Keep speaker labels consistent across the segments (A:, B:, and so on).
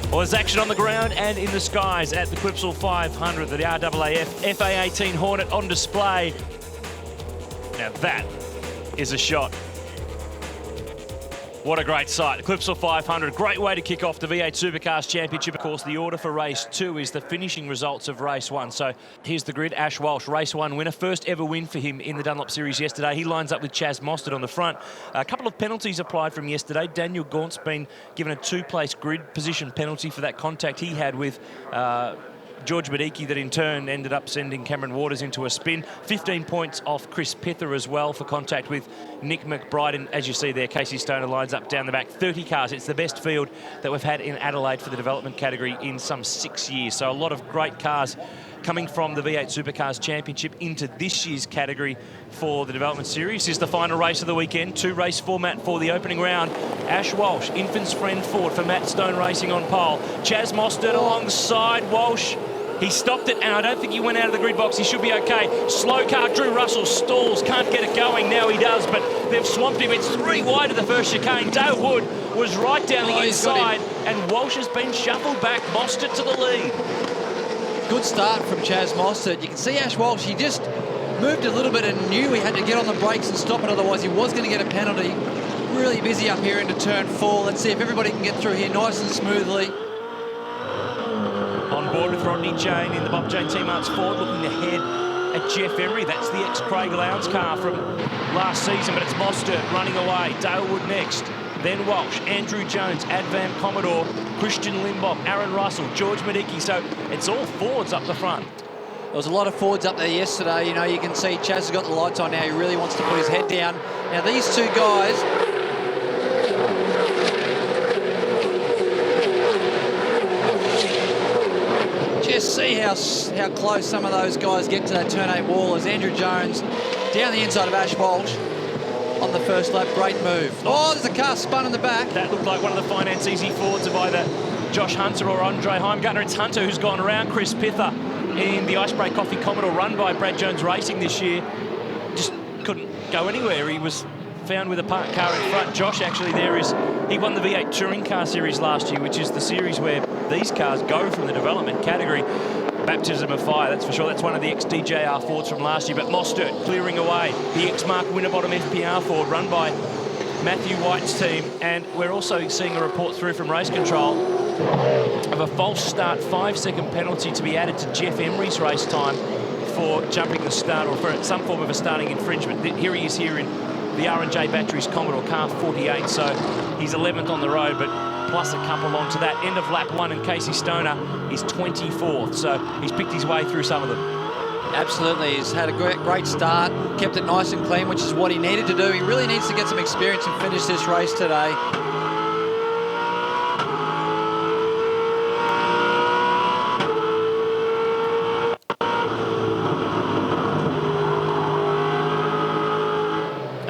A: Well, there's action on the ground and in the skies at the Clipsal 500. The RAAF FA18 Hornet on display. Now that is a shot. What a great sight. The Clipsal 500, great way to kick off the V8 Supercars Championship. Of course, the order for race 2 is the finishing results of race 1. So here's the grid. Ash Walsh, race 1 winner. First ever win for him in the Dunlop Series yesterday. He lines up with Chaz Mostert on the front. A couple of penalties applied from yesterday. Daniel Gaunt's been given a 2-place grid position penalty for that contact he had with George Madiki, that in turn ended up sending Cameron Waters into a spin. 15 points off Chris Pither as well for contact with Nick McBride. And as you see there, Casey Stoner lines up down the back. 30 cars. It's the best field that we've had in Adelaide for the development category in some 6 years. So a lot of great cars coming from the V8 Supercars Championship into this year's category for the development series. This is the final race of the weekend. 2-race format for the opening round. Ash Walsh, Infant's Friend Ford for Matt Stone Racing on pole. Chaz Mostert alongside Walsh. He stopped it, and I don't think he went out of the grid box. He should be okay. Slow car, Drew Russell stalls, can't get it going. Now he does, but they've swamped him. It's 3 wide of the first chicane. Dale Wood was right down the inside, and Walsh has been shuffled back. Mostert to the lead.
B: Good start from Chaz Mostert. You can see Ash Walsh, he just moved a little bit and knew he had to get on the brakes and stop it, otherwise he was going to get a penalty. Really busy up here into turn 4. Let's see if everybody can get through here nice and smoothly.
A: On board with Rodney Jane in the Bob Jane Team Arts Ford, looking ahead at Jeff Emery. That's the ex-Craig Lowndes car from last season, but it's Mostert running away. Dale Wood next, then Walsh, Andrew Jones, Advam Commodore, Christian Limbach, Aaron Russell, George Madiki. So it's all Fords up the front.
B: There was a lot of Fords up there yesterday. You know, you can see Chaz has got the lights on now. He really wants to put his head down. Now, these two guys... Just see how close some of those guys get to that turn 8 wall as Andrew Jones down the inside of Ash Walsh on the first lap. Great move. Oh, there's a car spun in the back.
A: That looked like one of the Finance Easy Fords of either Josh Hunter or Andre Heimgartner. It's Hunter who's gone around Chris Pither in the Icebreak Coffee Commodore run by Brad Jones Racing this year. Just couldn't go anywhere. He was found with a parked car in front. Josh actually he won the V8 Touring Car Series last year, which is the series where these cars go from the development category. Baptism of fire, that's for sure. That's one of the ex-DJR Fords from last year. But Mostert clearing away. The ex-Mark Winterbottom FPR Ford run by Matthew White's team. And we're also seeing a report through from Race Control of a false start 5-second penalty to be added to Jeff Emery's race time for jumping the start or for some form of a starting infringement. Here he is here in the R&J Batteries Commodore car 48, so he's 11th on the road, but plus a couple onto that. End of lap 1, and Casey Stoner is 24th, so he's picked his way through some of them.
B: Absolutely, he's had a great start, kept it nice and clean, which is what he needed to do. He really needs to get some experience and finish this race today.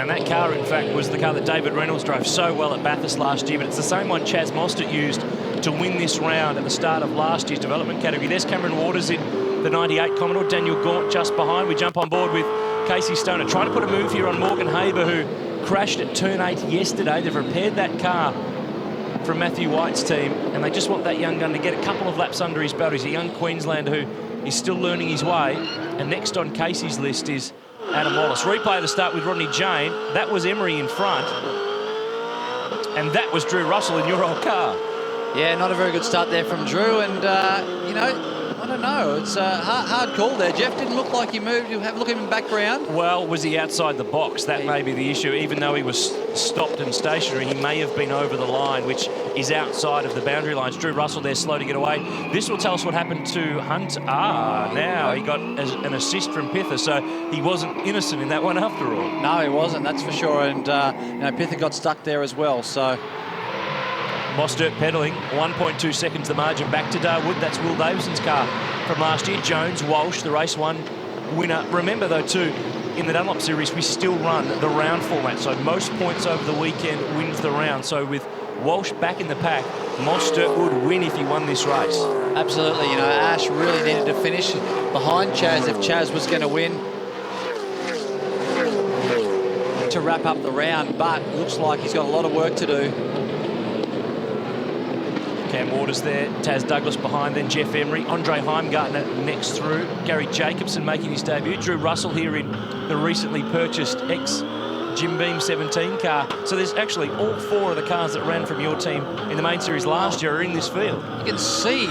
A: And that car, in fact, was the car that David Reynolds drove so well at Bathurst last year, but it's the same one Chaz Mostert used to win this round at the start of last year's development category. There's Cameron Waters in the 98 Commodore, Daniel Gaunt just behind. We jump on board with Casey Stoner, trying to put a move here on Morgan Haber, who crashed at turn 8 yesterday. They've repaired that car from Matthew White's team, and they just want that young gun to get a couple of laps under his belt. He's a young Queenslander who is still learning his way. And next on Casey's list is Adam Wallace. Replay of the start with Rodney Jane. That was Emery in front. And that was Drew Russell in your old car.
B: Yeah, not a very good start there from Drew. And, you know, I don't know. It's a hard call there. Jeff didn't look like he moved. You have a look at him background.
A: Well, was he outside the box? That may be the issue. Even though he was stopped and stationary, he may have been over the line, which is outside of the boundary lines. Drew Russell there, slow to get away. This will tell us what happened to Hunt. Now he got an assist from Pither, so he wasn't innocent in that one after all.
B: No, he wasn't, that's for sure. And, you know, Pither got stuck there as well, so...
A: Mostert pedalling, 1.2 seconds the margin back to Darwood. That's Will Davison's car from last year. Jones, Walsh, the race 1 winner. Remember, though, too, in the Dunlop Series, we still run the round format. So most points over the weekend wins the round. So with Walsh back in the pack, Mostert would win if he won this race.
B: Absolutely. You know, Ash really needed to finish behind Chaz if Chaz was going to win to wrap up the round. But it looks like he's got a lot of work to do.
A: Cam Sam Waters there, Taz Douglas behind, then Jeff Emery, Andre Heimgartner next through, Gary Jacobson making his debut, Drew Russell here in the recently purchased Jim Beam 17 car. So there's actually all 4 of the cars that ran from your team in the main series last year are in this field.
B: You can see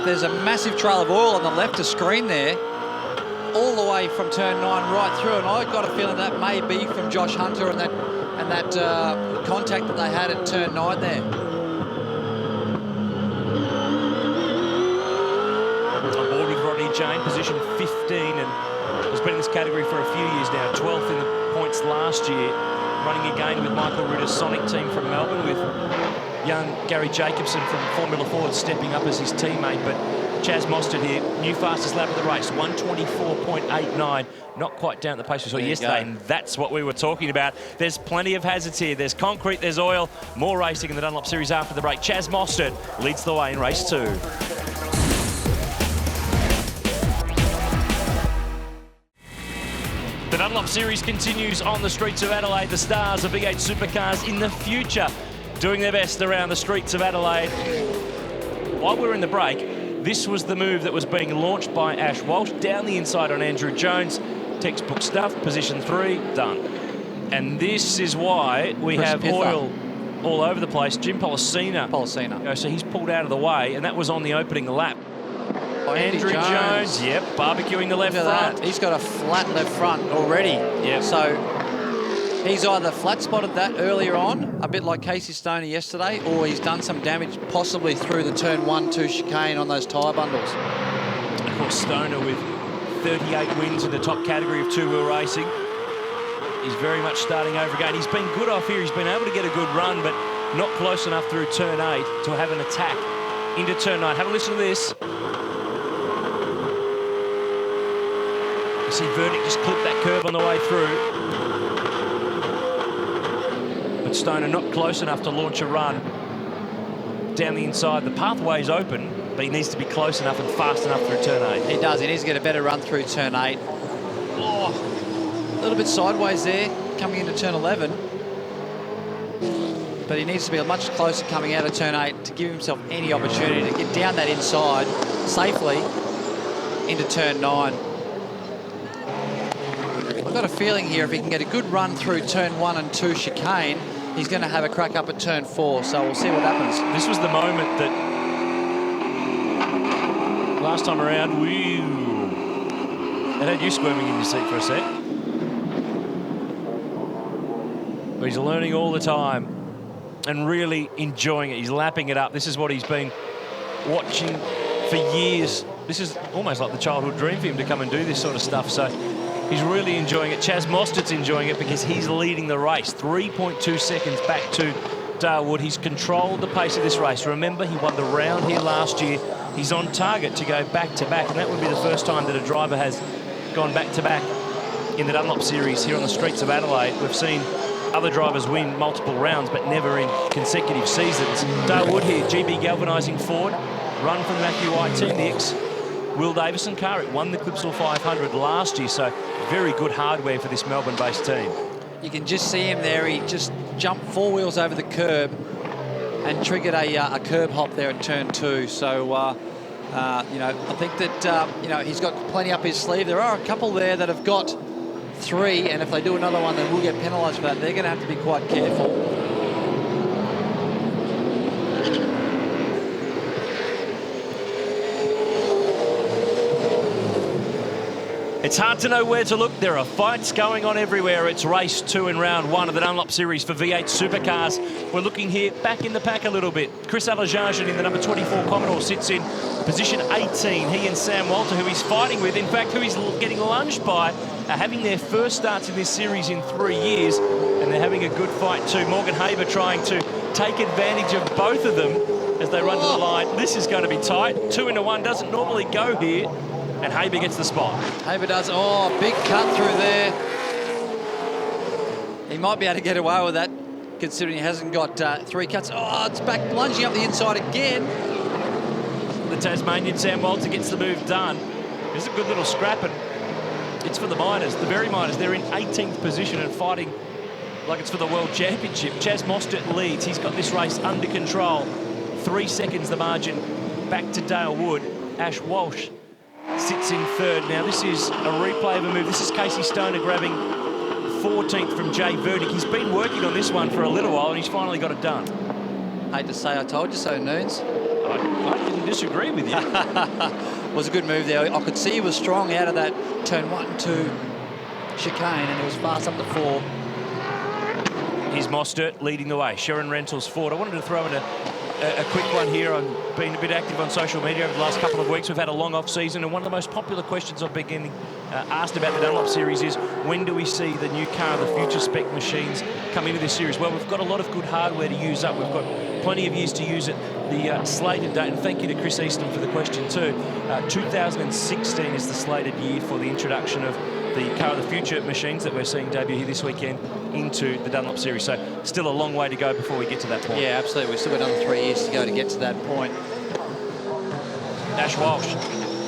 B: there's a massive trail of oil on the left of screen there, all the way from turn 9 right through, and I got a feeling that may be from Josh Hunter and that contact that they had at turn 9 there.
A: On board with Rodney Jane, position 15, and has been in this category for a few years now. 12th in the points last year, running again with Michael Ritter's Sonic team from Melbourne, with young Gary Jacobson from Formula Ford stepping up as his teammate. But Chaz Mostert here, new fastest lap of the race, 124.89, not quite down at the pace we saw yesterday, and that's what we were talking about. There's plenty of hazards here. There's concrete, there's oil, more racing in the Dunlop Series after the break. Chaz Mostert leads the way in race 2. The Dunlop Series continues on the streets of Adelaide. The stars of V8 Supercars in the future doing their best around the streets of Adelaide. While we were in the break, this was the move that was being launched by Ash Walsh. Down the inside on Andrew Jones. Textbook stuff, position 3, done. And this is why we have oil all over the place. Jim Policina. So he's pulled out of the way, and that was on the opening lap. Andrew Jones, yep, barbecuing the left front.
B: He's got a flat left front already.
A: Yep.
B: So he's either flat spotted that earlier on, a bit like Casey Stoney yesterday, or he's done some damage possibly through the turn 1-2 chicane on those tyre bundles.
A: Of course, Stoner with 38 wins in the top category of two-wheel racing. He's very much starting over again. He's been good off here. He's been able to get a good run, but not close enough through turn 8 to have an attack into turn 9. Have a listen to this. You see Vernick just clipped that curve on the way through. But Stoner not close enough to launch a run down the inside. The pathway's open, but he needs to be close enough and fast enough through turn 8.
B: He does. He needs to get a better run through turn 8. Oh, a little bit sideways there, coming into turn 11. But he needs to be much closer coming out of turn 8 to give himself any opportunity to get down that inside safely into turn 9. I've got a feeling here if he can get a good run through turn 1 and 2 chicane, he's going to have a crack up at turn 4, so we'll see what happens.
A: This was the moment that last time around, it had you squirming in your seat for a sec. But he's learning all the time and really enjoying it. He's lapping it up. This is what he's been watching for years. This is almost like the childhood dream for him to come and do this sort of stuff. So he's really enjoying it. Chaz Mostert's enjoying it because he's leading the race. 3.2 seconds back to Dale Wood. He's controlled the pace of this race. Remember, he won the round here last year. He's on target to go back-to-back, and that would be the first time that a driver has gone back-to-back in the Dunlop Series here on the streets of Adelaide. We've seen other drivers win multiple rounds, but never in consecutive seasons. Dale Wood here, GB Galvanising Ford, run from the Matthew White team, the ex-Will Davison car. It won the Clipsal 500 last year, so very good hardware for this Melbourne-based team.
B: You can just see him there. He just jumped 4 wheels over the curb and triggered a curb hop there at turn 2. So, you know, I think that, you know, he's got plenty up his sleeve. There are a couple there that have got 3, and if they do another one, then we'll get penalised for that. They're going to have to be quite careful.
A: It's hard to know where to look. There are fights going on everywhere. It's race 2 in round 1 of the Dunlop Series for V8 Supercars. We're looking here back in the pack a little bit. Chris Alajajan in the number 24 Commodore sits in position 18. He and Sam Walter, who he's fighting with, in fact, who he's getting lunged by, are having their first starts in this series in 3 years, and they're having a good fight too. Morgan Haber trying to take advantage of both of them as they run to the line. This is going to be tight. 2 into 1 doesn't normally go here. And Haber gets the spot.
B: Haber does. Oh, big cut through there. He might be able to get away with that, considering he hasn't got 3 cuts. Oh, it's back lunging up the inside again.
A: The Tasmanian Sam Walter gets the move done. It's a good little scrap, and it's for the miners, the very miners. They're in 18th position and fighting like it's for the World Championship. Chaz Mostert leads. He's got this race under control. 3 seconds the margin back to Dale Wood. Ash Walsh sits in third. Now this is a replay of a move. This is Casey Stoner grabbing 14th from Jay Verdick. He's been working on this one for a little while and he's finally got it done.
B: Hate to say I told you so, Noons.
A: I didn't disagree with you.
B: It was a good move there. I could see he was strong out of that turn 1 and 2 chicane, and it was fast up to 4.
A: Here's Mostert leading the way. Sharon Rentals forward. I wanted to throw in a quick one here. I've been a bit active on social media over the last couple of weeks. We've had a long off-season, and one of the most popular questions I've been getting asked about the Dunlop series is, when do we see the new car, the future spec machines, come into this series? Well, we've got a lot of good hardware to use up. We've got plenty of years to use it. The slated date, and thank you to Chris Easton for the question too, 2016 is the slated year for the introduction of the car of the future machines that we're seeing debut here this weekend into the Dunlop series. So still a long way to go before we get to that point.
B: Yeah, absolutely. We've still got another 3 years to go to get to that point.
A: Ash Walsh,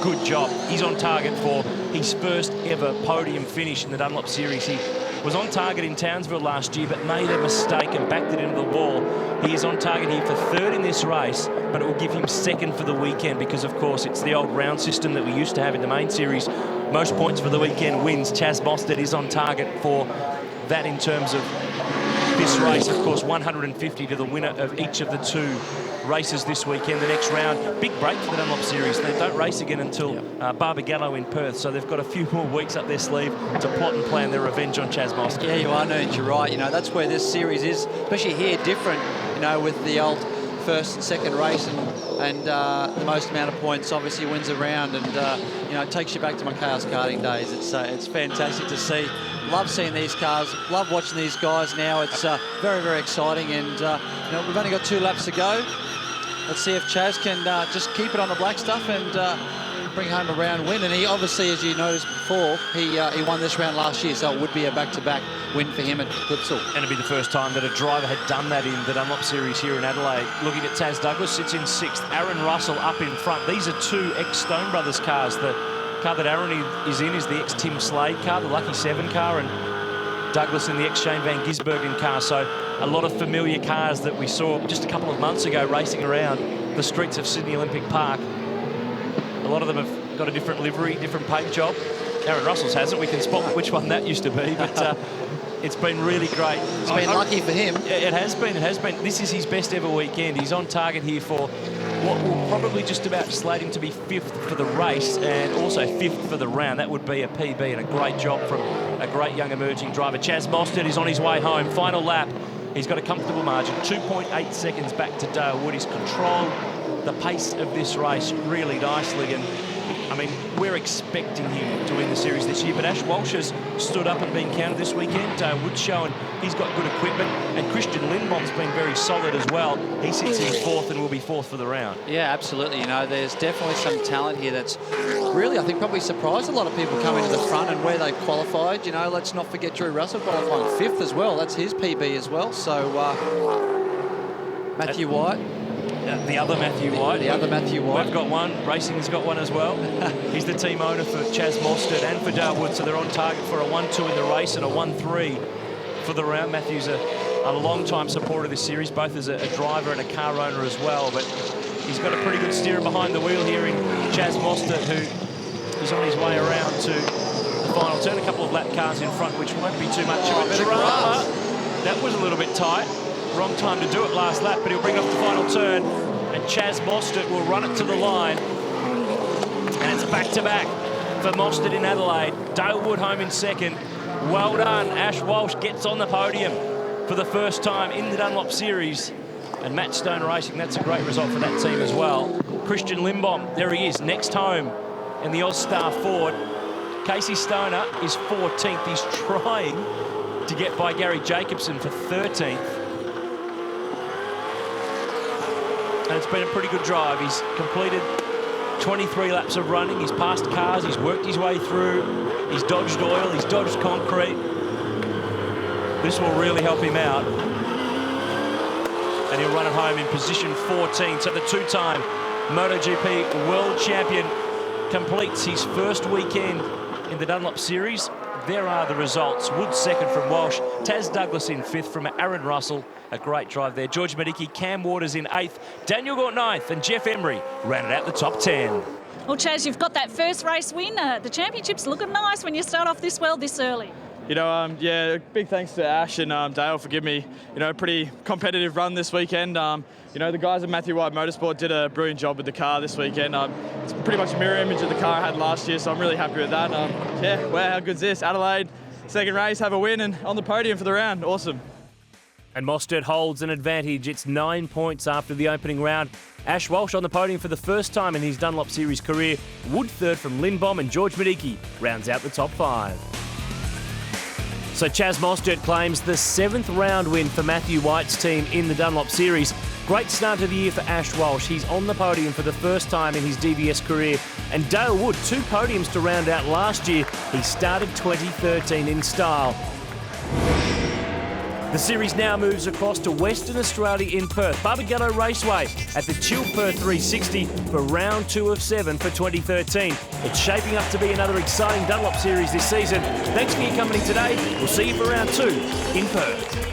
A: good job. He's on target for his first ever podium finish in the Dunlop series. He was on target in Townsville last year, but made a mistake and backed it into the wall. He is on target here for third in this race, but it will give him second for the weekend because, of course, it's the old round system that we used to have in the main series. Most points for the weekend wins. Chaz Mostert is on target for that in terms of this race. Of course, 150 to the winner of each of the 2 races this weekend. The next round, big break for the Dunlop series. They don't race again until Barbagallo in Perth, so they've got a few more weeks up their sleeve to plot and plan their revenge on Chaz Mostert.
B: Yeah, you are, Noons, you're right. You know, that's where this series is, especially here, different, you know, with the old first and second race, and the most amount of points obviously wins a round, and you know, it takes you back to my chaos karting days. It's fantastic to see. Love seeing these cars, love watching these guys now. It's very, very exciting, and you know, we've only got 2 laps to go. Let's see if Chaz can just keep it on the black stuff and bring home a round win. And he obviously, as you noticed before, he won this round last year, so it would be a back-to-back win for him at Goodsall.
A: And it'd be the first time that a driver had done that in the Dunlop series here in Adelaide. Looking at Taz Douglas, sits in 6th. Aaron Russell up in front. These are 2 ex-Stone Brothers cars. The car that Aaron is in is the ex-Tim Slade car, the Lucky 7 car, and Douglas in the ex-Shane Van Gisbergen car. So a lot of familiar cars that we saw just a couple of months ago racing around the streets of Sydney Olympic Park. A lot of them have got a different livery, different paint job. Aaron Russell's hasn't. We can spot which one that used to be, but it's been really great.
B: It's been lucky for him.
A: It has been. It has been. This is his best ever weekend. He's on target here for what will probably just about slate him to be 5th for the race and also 5th for the round. That would be a PB and a great job from a great young emerging driver. Chaz Mostert is on his way home. Final lap. He's got a comfortable margin, 2.8 seconds back to Dale Wood. He's controlled the pace of this race really nicely, and I mean, we're expecting him to win the series this year, but Ash Walsh has stood up and been counted this weekend. Wood's showing he's got good equipment, and Christian Lindbom's been very solid as well. He sits in 4th and will be 4th for the round.
B: Yeah, absolutely. You know, there's definitely some talent here that's really, I think, probably surprised a lot of people coming to the front and where they've qualified. You know, let's not forget Drew Russell qualifying 5th as well. That's his PB as well. So, Matthew White.
A: The other Matthew White.
B: The other Matthew White.
A: We've got one. Racing's got one as well. He's the team owner for Chaz Mostert and for Dale Wood, so they're on target for a 1-2 in the race and a 1-3 for the round. Matthew's a long-time supporter of this series, both as a driver and a car owner as well, but he's got a pretty good steerer behind the wheel here in Chaz Mostert, who is on his way around to the final turn. A couple of lap cars in front, which won't be too much of a drama. That was a little bit tight. Wrong time to do it last lap, but he'll bring off the final turn, and Chaz Mostert will run it to the line. And it's back-to-back for Mostert in Adelaide. Dale Wood home in 2nd. Well done. Ash Walsh gets on the podium for the first time in the Dunlop Series. And Matt Stone Racing, that's a great result for that team as well. Christian Lindbom, there he is, next home in the Ausstar Ford. Casey Stoner is 14th. He's trying to get by Gary Jacobson for 13th. And it's been a pretty good drive. He's completed 23 laps of running. He's passed cars. He's worked his way through. He's dodged oil. He's dodged concrete. This will really help him out. And he'll run it home in position 14. So the 2-time MotoGP World Champion completes his first weekend in the Dunlop Series there are the results. Wood second from Walsh, Taz Douglas in fifth from Aaron Russell. A great drive there. George Medicki, Cam Waters in eighth, Daniel Gort ninth, and Jeff Emery rounded out the top 10.
C: Well, Chaz, you've got that first race win. The championship's looking nice when you start off this well this early.
D: You know, yeah, big thanks to Ash and Dale for giving me, you know, a pretty competitive run this weekend. You know, the guys at Matthew White Motorsport did a brilliant job with the car this weekend. It's pretty much a mirror image of the car I had last year, so I'm really happy with that. Yeah, wow, how good's this? Adelaide, second race, have a win and on the podium for the round. Awesome.
A: And Mostert holds an advantage. It's 9 points after the opening round. Ash Walsh on the podium for the first time in his Dunlop Series career. Wood third from Lindbaum, and George Medicki rounds out the top 5. So Chaz Mostert claims the 7th round win for Matthew White's team in the Dunlop Series. Great start to the year for Ash Walsh. He's on the podium for the first time in his DVS career. And Dale Wood, 2 podiums to round out last year. He started 2013 in style. The series now moves across to Western Australia in Perth, Barbagallo Raceway at the Chill Perth 360 for round 2 of 7 for 2013. It's shaping up to be another exciting Dunlop Series this season. Thanks for your company today. We'll see you for round 2 in Perth.